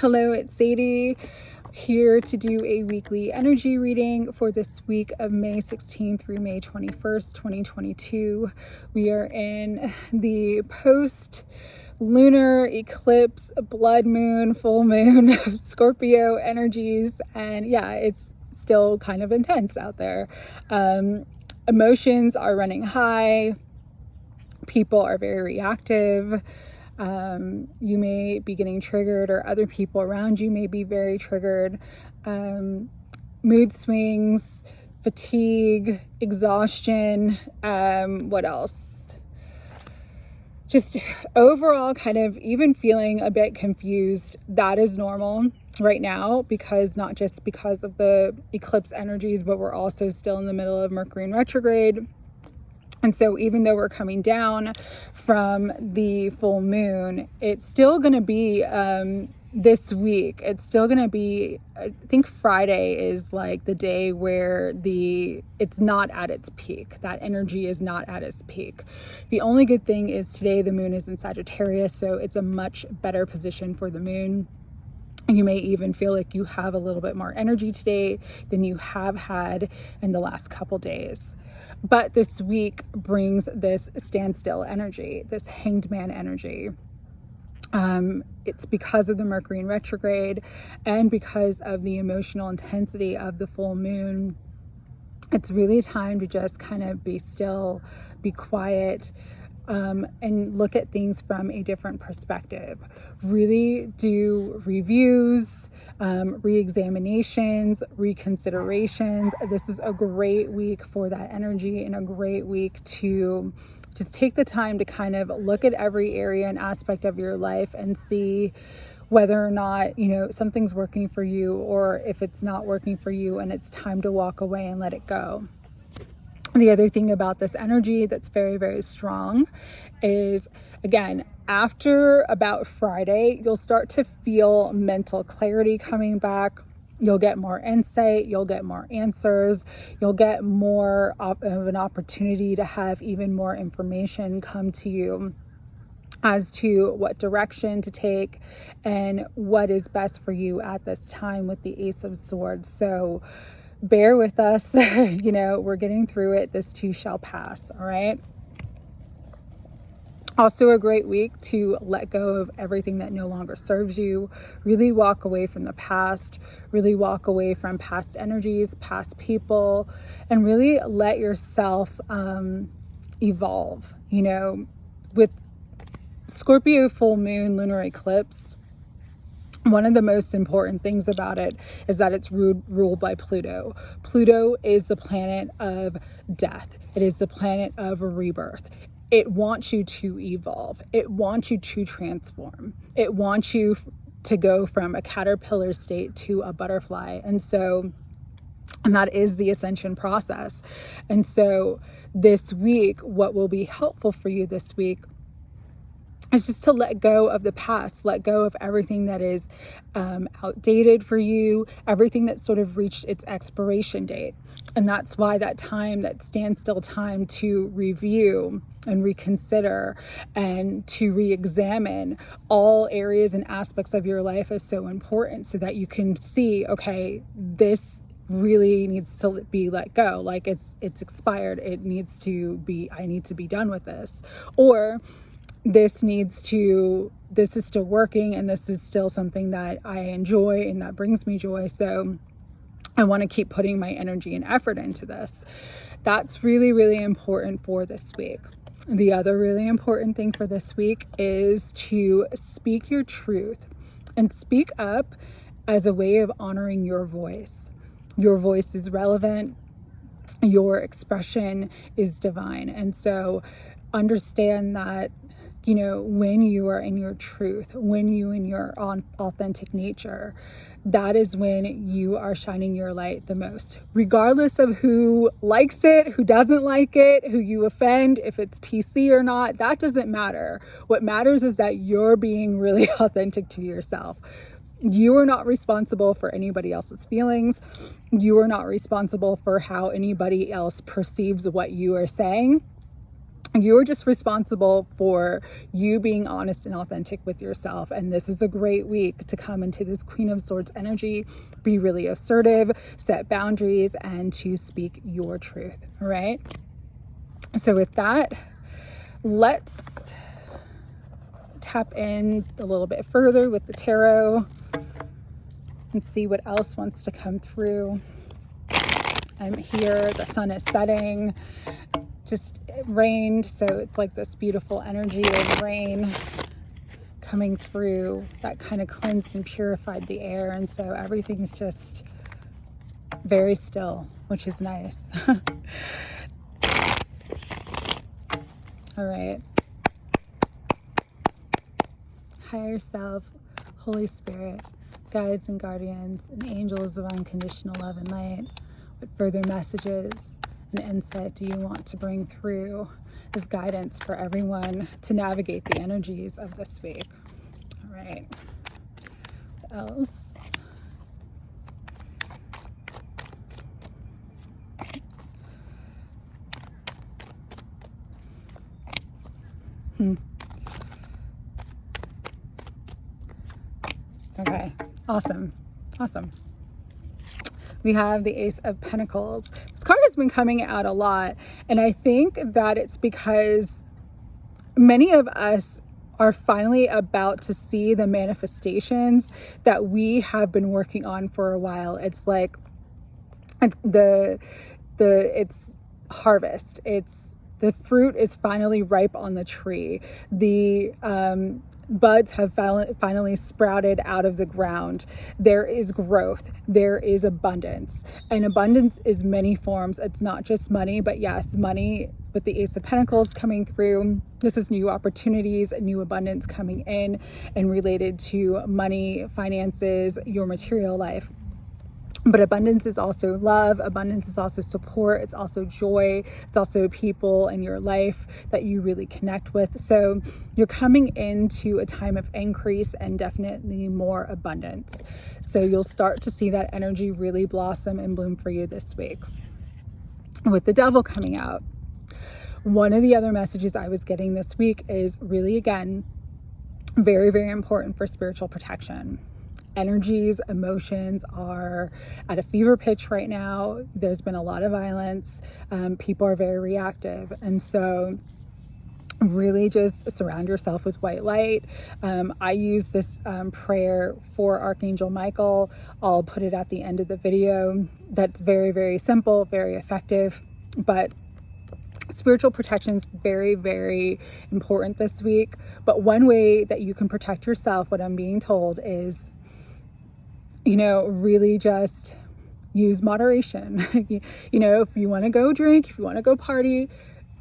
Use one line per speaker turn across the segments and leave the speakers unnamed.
Hello, it's Sadie here to do a weekly energy reading for this week of May 16th through May 21st, 2022. We are in the post-lunar eclipse, blood moon, full moon, Scorpio energies, and yeah, it's still kind of intense out there. Emotions are running high. People are very reactive. You may be getting triggered, or other people around you may be very triggered. Mood swings, fatigue, exhaustion, what else? Just overall kind of even feeling a bit confused. That is normal right now, because not just because of the eclipse energies, but we're also still in the middle of Mercury in retrograde. And so even though we're coming down from the full moon, it's still going to be this week. It's still going to be, I think Friday is like the day where it's not at its peak. That energy is not at its peak. The only good thing is today the moon is in Sagittarius, so it's a much better position for the moon. You may even feel like you have a little bit more energy today than you have had in the last couple days. But this week brings this standstill energy, this hanged man energy. It's because of the Mercury in retrograde and because of the emotional intensity of the full moon. It's really time to just kind of be still, be quiet, and look at things from a different perspective. Really do reviews, re-examinations, reconsiderations. This is a great week for that energy, and a great week to just take the time to kind of look at every area and aspect of your life and see whether or not, something's working for you, or if it's not working for you and it's time to walk away and let it go. The other thing about this energy that's very, very strong is, again, after about Friday, you'll start to feel mental clarity coming back. You'll get more insight, you'll get more answers, you'll get more of an opportunity to have even more information come to you as to what direction to take and what is best for you at this time with the Ace of Swords. So bear with us, we're getting through it. This too shall pass, all right? Also a great week to let go of everything that no longer serves you. Really walk away from the past, really walk away from past energies, past people, and really let yourself evolve. With Scorpio full moon, lunar eclipse, one of the most important things about it is that it's ruled by Pluto. Pluto is the planet of death. It is the planet of rebirth. It wants you to evolve. It wants you to transform. It wants you to go from a caterpillar state to a butterfly. And that is the ascension process. And so this week, what will be helpful for you this week is just to let go of the past, let go of everything that is outdated for you, everything that sort of reached its expiration date. And that's why that standstill time to review and reconsider and to re-examine all areas and aspects of your life is so important, so that you can see, okay, this really needs to be let go. Like it's expired. I need to be done with this. Or this is still working, and this is still something that I enjoy and that brings me joy. So I want to keep putting my energy and effort into this. That's really, really important for this week. The other really important thing for this week is to speak your truth and speak up as a way of honoring your voice. Your voice is relevant. Your expression is divine. And so understand that when you are in your truth, when you in your authentic nature, that is when you are shining your light the most. Regardless of who likes it, who doesn't like it, who you offend, if it's PC or not, that doesn't matter. What matters is that you're being really authentic to yourself. You are not responsible for anybody else's feelings. You are not responsible for how anybody else perceives what you are saying. You're just responsible for you being honest and authentic with yourself. And this is a great week to come into this Queen of Swords energy, be really assertive, set boundaries, and to speak your truth. All right. So with that, let's tap in a little bit further with the tarot and see what else wants to come through. I'm here. The sun is setting. Just it rained, so it's like this beautiful energy of rain coming through that kind of cleansed and purified the air, and so everything's just very still, which is nice. All right. Higher self, Holy Spirit, guides and guardians, and angels of unconditional love and light, what further messages and insight do you want to bring through as guidance for everyone to navigate the energies of this week? All right. What else? Okay. Awesome. We have the Ace of Pentacles. This card has been coming out a lot, and I think that it's because many of us are finally about to see the manifestations that we have been working on for a while. It's like it's harvest. The fruit is finally ripe on the tree. The buds have finally sprouted out of the ground. There is growth. There is abundance. And abundance is many forms. It's not just money, but yes, money with the Ace of Pentacles coming through. This is new opportunities, new abundance coming in and related to money, finances, your material life. But abundance is also love. Abundance is also support. It's also joy. It's also people in your life that you really connect with. So you're coming into a time of increase and definitely more abundance. So you'll start to see that energy really blossom and bloom for you this week. With the Devil coming out, one of the other messages I was getting this week is really, again, very, very important for spiritual protection. Energies, emotions are at a fever pitch right now. There's been a lot of violence. People are very reactive. And so really just surround yourself with white light. I use this prayer for Archangel Michael. I'll put it at the end of the video. That's very, very simple, very effective. But spiritual protection is very, very important this week. But one way that you can protect yourself, what I'm being told, is really just use moderation. If you want to go drink, if you want to go party,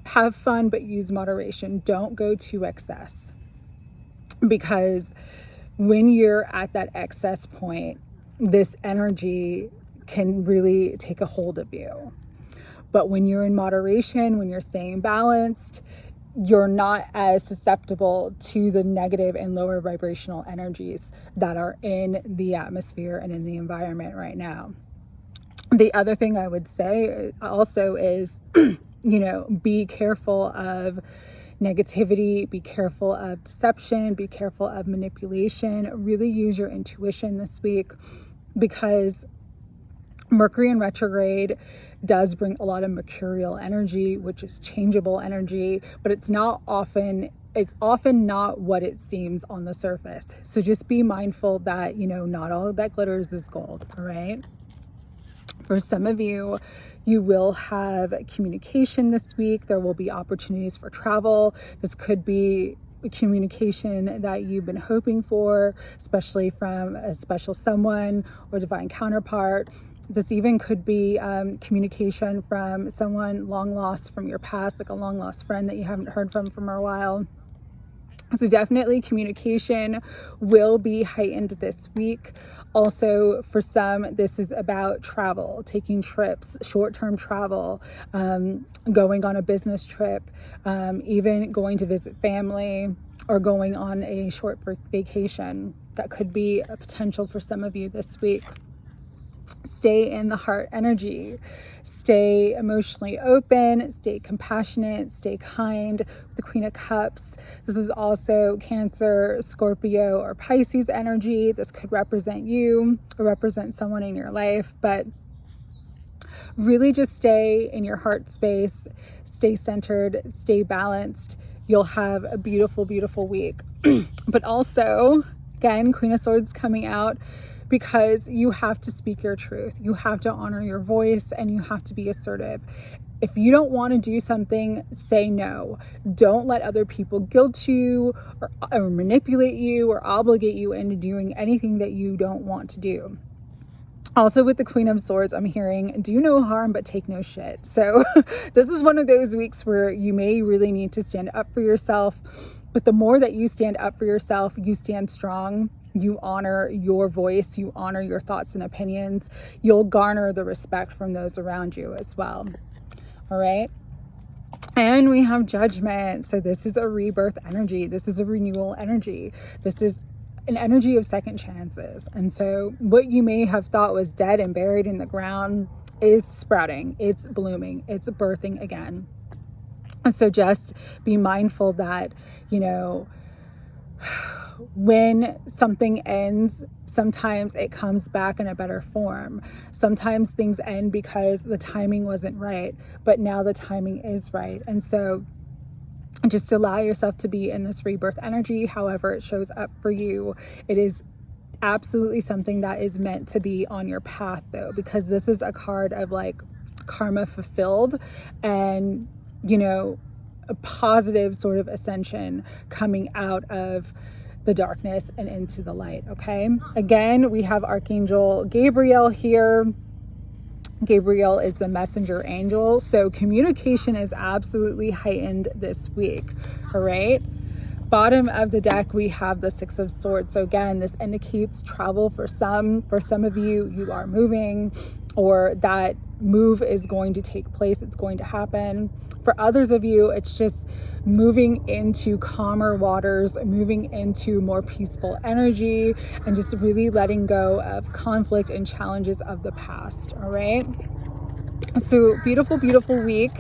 have fun, but use moderation. Don't go to excess. Because when you're at that excess point, this energy can really take a hold of you. But when you're in moderation, when you're staying balanced, you're not as susceptible to the negative and lower vibrational energies that are in the atmosphere and in the environment right now. The other thing I would say also is, be careful of negativity, be careful of deception, be careful of manipulation. Really use your intuition this week, because Mercury in retrograde does bring a lot of mercurial energy, which is changeable energy, but it's often not what it seems on the surface. So just be mindful that, not all that glitters is gold, all right? For some of you, you will have communication this week. There will be opportunities for travel. This could be communication that you've been hoping for, especially from a special someone or divine counterpart. This even could be communication from someone long lost from your past, like a long lost friend that you haven't heard from a while. So definitely communication will be heightened this week. Also, for some, this is about travel, taking trips, short-term travel, going on a business trip, even going to visit family or going on a short vacation. That could be a potential for some of you this week. Stay in the heart energy. Stay emotionally open, stay compassionate, stay kind. The Queen of Cups. This is also Cancer, Scorpio, or Pisces energy. This could represent you or represent someone in your life, but really just stay in your heart space, stay centered, stay balanced. You'll have a beautiful, beautiful week. But also, again, Queen of Swords coming out, because you have to speak your truth. You have to honor your voice and you have to be assertive. If you don't want to do something, say no. Don't let other people guilt you or manipulate you or obligate you into doing anything that you don't want to do. Also with the Queen of Swords, I'm hearing, do no harm, but take no shit. So this is one of those weeks where you may really need to stand up for yourself. But the more that you stand up for yourself, you stand strong, you honor your voice, you honor your thoughts and opinions, you'll garner the respect from those around you as well. All right. And we have Judgment. So this is a rebirth energy. This is a renewal energy. This is an energy of second chances. And so what you may have thought was dead and buried in the ground is sprouting. It's blooming. It's birthing again. So just be mindful that, when something ends, sometimes it comes back in a better form. Sometimes things end because the timing wasn't right, but now the timing is right. And so just allow yourself to be in this rebirth energy, however it shows up for you. It is absolutely something that is meant to be on your path, though, because this is a card of like karma fulfilled and, a positive sort of ascension coming out of the darkness and into the light. Okay. Again, we have Archangel Gabriel here. Gabriel is the messenger angel. So communication is absolutely heightened this week. All right. Bottom of the deck, we have the Six of Swords. So again, this indicates travel for some. For some of you, you are moving, or that move is going to take place. It's going to happen. For others of you, it's just moving into calmer waters, moving into more peaceful energy, and just really letting go of conflict and challenges of the past. All right. So beautiful, beautiful week.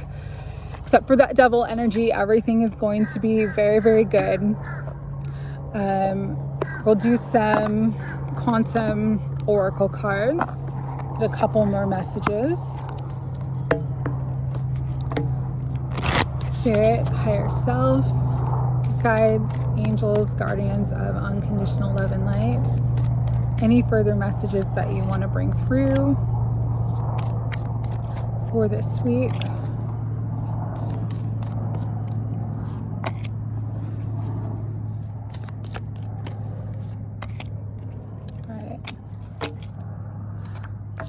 Except for that devil energy, everything is going to be very, very good. We'll do some quantum oracle cards. Get a couple more messages. Spirit, higher self, guides, angels, guardians of unconditional love and light. Any further messages that you want to bring through for this week.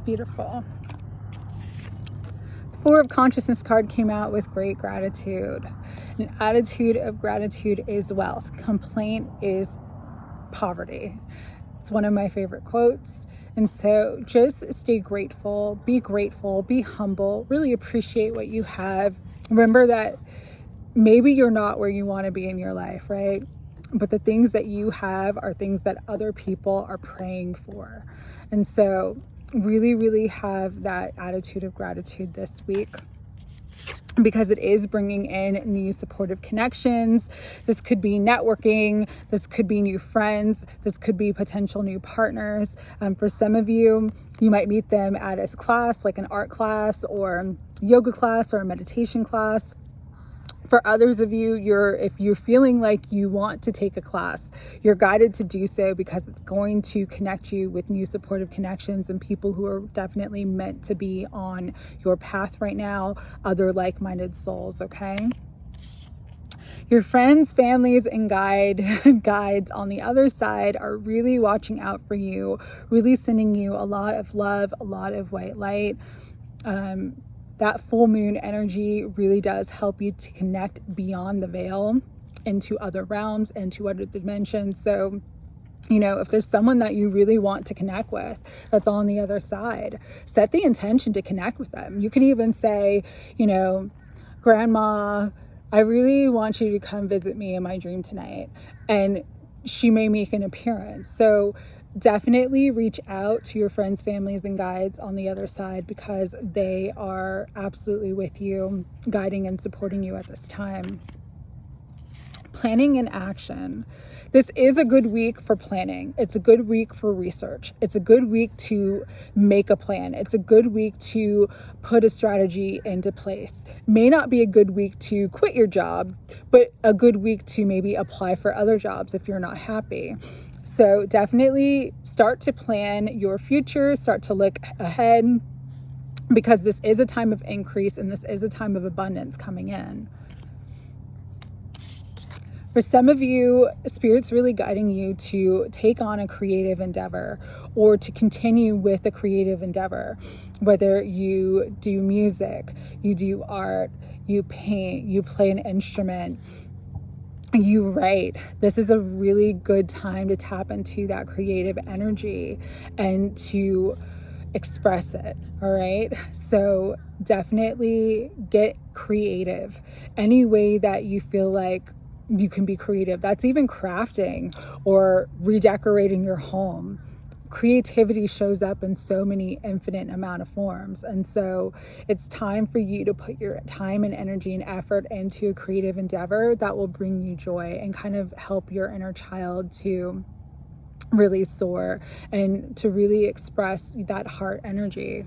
Beautiful. The Four of Consciousness card came out with great gratitude. An attitude of gratitude is wealth. Complaint is poverty. It's one of my favorite quotes. And so just stay grateful, be humble, really appreciate what you have. Remember that maybe you're not where you want to be in your life, right? But the things that you have are things that other people are praying for. And so really, really have that attitude of gratitude this week, because it is bringing in new supportive connections. This could be networking. This could be new friends. This could be potential new partners. For some of you, you might meet them at a class, like an art class or yoga class or a meditation class. For others of you, if you're feeling like you want to take a class, you're guided to do so, because it's going to connect you with new supportive connections and people who are definitely meant to be on your path right now, other like-minded souls, okay? Your friends, families, and guides on the other side are really watching out for you, really sending you a lot of love, a lot of white light. That full moon energy really does help you to connect beyond the veil into other realms, into other dimensions. So, if there's someone that you really want to connect with that's on the other side, set the intention to connect with them. You can even say, Grandma, I really want you to come visit me in my dream tonight. And she may make an appearance. So definitely reach out to your friends, families, and guides on the other side, because they are absolutely with you, guiding and supporting you at this time. Planning and action. This is a good week for planning. It's a good week for research. It's a good week to make a plan. It's a good week to put a strategy into place. May not be a good week to quit your job, but a good week to maybe apply for other jobs if you're not happy. So definitely start to plan your future, start to look ahead, because this is a time of increase and this is a time of abundance coming in. For some of you, Spirit's really guiding you to take on a creative endeavor or to continue with a creative endeavor. Whether you do music, you do art, you paint, you play an instrument, you write. This is a really good time to tap into that creative energy and to express it. All right. So definitely get creative. Any way that you feel like you can be creative. That's even crafting or redecorating your home. Creativity shows up in so many infinite amount of forms. And so it's time for you to put your time and energy and effort into a creative endeavor that will bring you joy and kind of help your inner child to really soar and to really express that heart energy.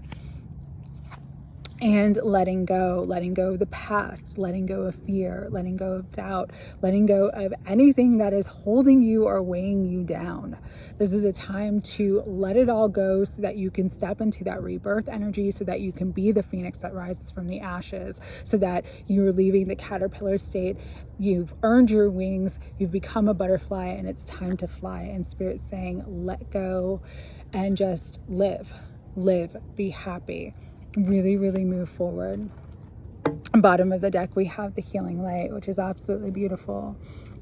And letting go of the past, letting go of fear, letting go of doubt, letting go of anything that is holding you or weighing you down. This is a time to let it all go so that you can step into that rebirth energy, so that you can be the phoenix that rises from the ashes, so that you're leaving the caterpillar state. You've earned your wings, you've become a butterfly, and it's time to fly. And Spirit's saying, let go and just live, be happy. Really, really move forward. Bottom of the deck, we have the healing light, which is absolutely beautiful.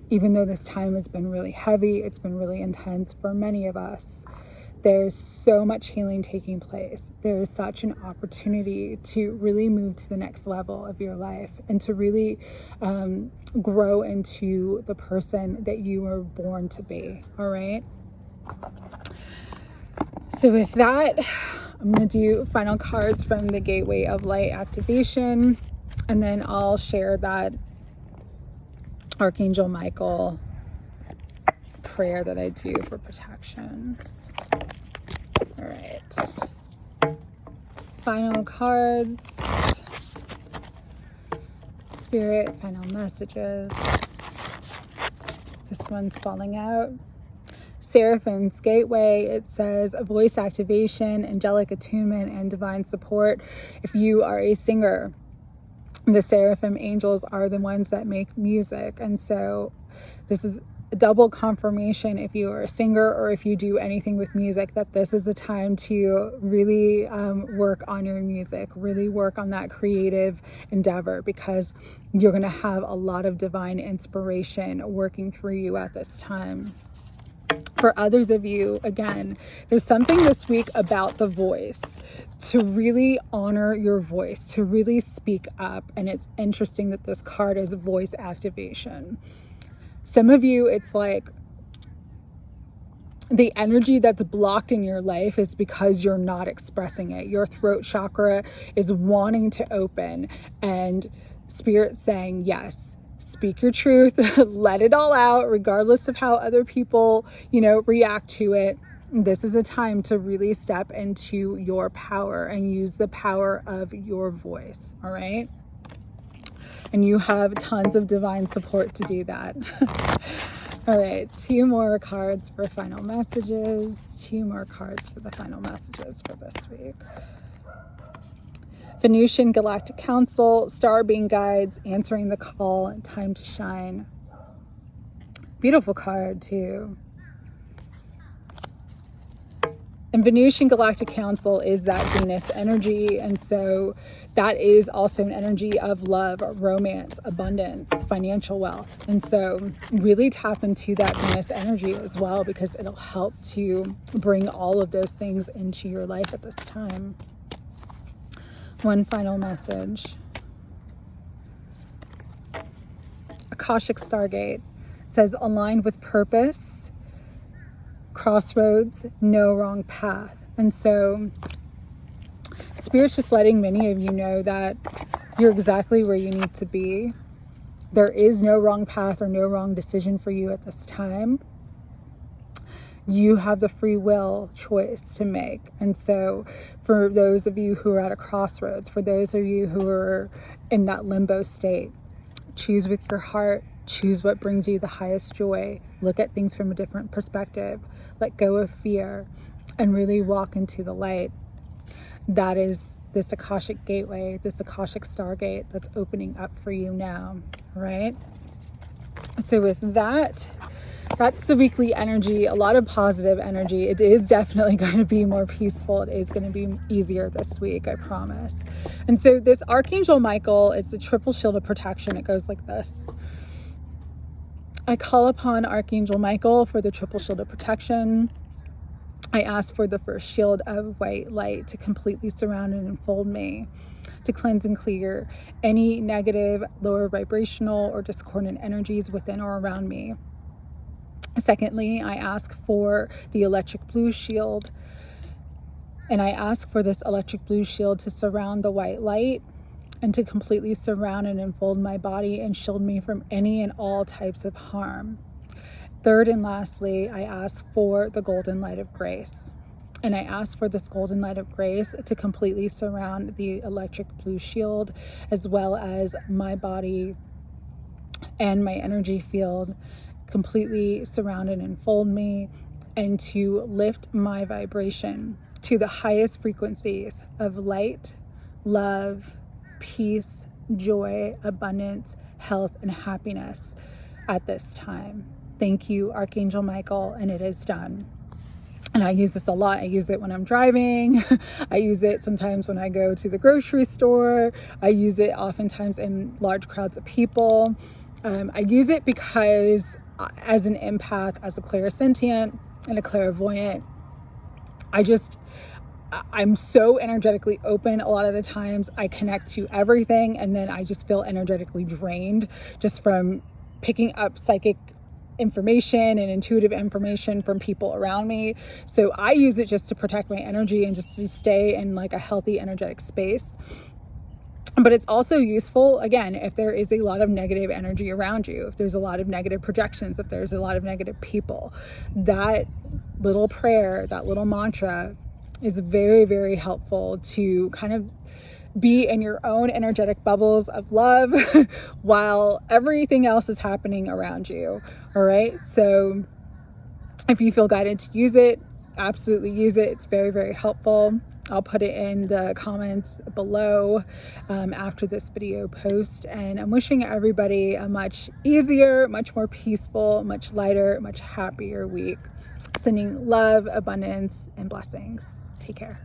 Even though this time has been really heavy, it's been really intense for many of us. There's so much healing taking place. There is such an opportunity to really move to the next level of your life and to really grow into the person that you were born to be. All right. So with that, I'm going to do final cards from the Gateway of Light activation, and then I'll share that Archangel Michael prayer that I do for protection. All right. Final cards. Spirit, final messages. This one's falling out. Seraphine's Gateway, it says voice activation, angelic attunement, and divine support. If you are a singer, the Seraphim angels are the ones that make music. And so this is a double confirmation, if you are a singer or if you do anything with music, that this is the time to really work on your music, really work on that creative endeavor, because you're going to have a lot of divine inspiration working through you at this time. For others of you, again, there's something this week about the voice, to really honor your voice, to really speak up. And it's interesting that this card is voice activation. Some of you, it's like the energy that's blocked in your life is because you're not expressing it. Your throat chakra is wanting to open, and Spirit's saying, yes, speak your truth, let it all out, regardless of how other people, react to it. This is a time to really step into your power and use the power of your voice. All right. And you have tons of divine support to do that. All right. 2 more cards for final messages. 2 more cards for the final messages for this week. Venusian Galactic Council, Star Being Guides, Answering the Call, and Time to Shine. Beautiful card too. And Venusian Galactic Council is that Venus energy. And so that is also an energy of love, romance, abundance, financial wealth. And so really tap into that Venus energy as well, because it'll help to bring all of those things into your life at this time. One final message. Akashic Stargate says, aligned with purpose, crossroads, no wrong path. And so Spirit's just letting many of you know that you're exactly where you need to be. There is no wrong path or no wrong decision for you at this time. You have the free will choice to make. And so for those of you who are at a crossroads, for those of you who are in that limbo state, choose with your heart, choose what brings you the highest joy, look at things from a different perspective, let go of fear, and really walk into the light. That is this Akashic gateway, this Akashic stargate that's opening up for you now, right? So with that, that's the weekly energy, a lot of positive energy. It is definitely going to be more peaceful. It is going to be easier this week, I promise. And so this Archangel Michael, it's a triple shield of protection. It goes like this. I call upon Archangel Michael for the triple shield of protection. I ask for the first shield of white light to completely surround and enfold me, to cleanse and clear any negative, lower vibrational, or discordant energies within or around me. Secondly, I ask for the electric blue shield, and I ask for this electric blue shield to surround the white light and to completely surround and enfold my body and shield me from any and all types of harm. Third and lastly, I ask for the golden light of grace. And I ask for this golden light of grace to completely surround the electric blue shield, as well as my body and my energy field, completely surround and enfold me, and to lift my vibration to the highest frequencies of light, love, peace, joy, abundance, health, and happiness at this time. Thank you, Archangel Michael, and it is done. And I use this a lot. I use it when I'm driving. I use it sometimes when I go to the grocery store. I use it oftentimes in large crowds of people. I use it because as an empath, as a clairsentient and a clairvoyant, I'm so energetically open. A lot of the times I connect to everything, and then I just feel energetically drained just from picking up psychic information and intuitive information from people around me. So I use it just to protect my energy and just to stay in like a healthy energetic space. But it's also useful, again, if there is a lot of negative energy around you, if there's a lot of negative projections, if there's a lot of negative people. That little prayer, that little mantra is very, very helpful to kind of be in your own energetic bubbles of love while everything else is happening around you. All right. So if you feel guided to use it, absolutely use it. It's very, very helpful. I'll put it in the comments below after this video post. And I'm wishing everybody a much easier, much more peaceful, much lighter, much happier week. Sending love, abundance, and blessings. Take care.